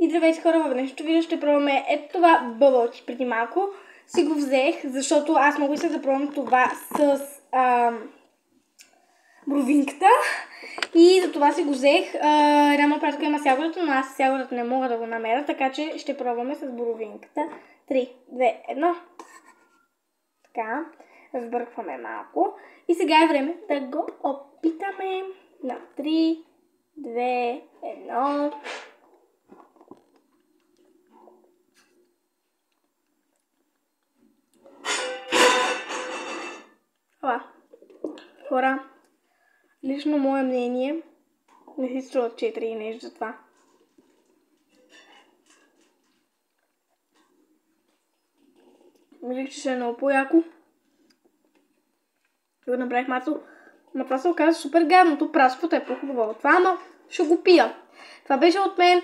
И здравейте хора, в днешното видео ще пробваме ето това бъбълти. Преди малко си го взех, защото аз много исках да пробвам това с бровинката. И за това си го взех. Една моя приятелка има с ягодата, но аз с ягодата не мога да го намеря, така че ще пробваме с бровинката. 3, 2, 1. Така, разбъркваме малко. И сега е време да го опитаме. На 3, 2, 1. Хора, лично мое мнение, не си струва 4 и нещо за това. Мислех, че ще е много по-яко. Го направих мацо. Но това се оказа супер гадното. Праското е по-хубаво от това, но ще го пия. Това беше от мен.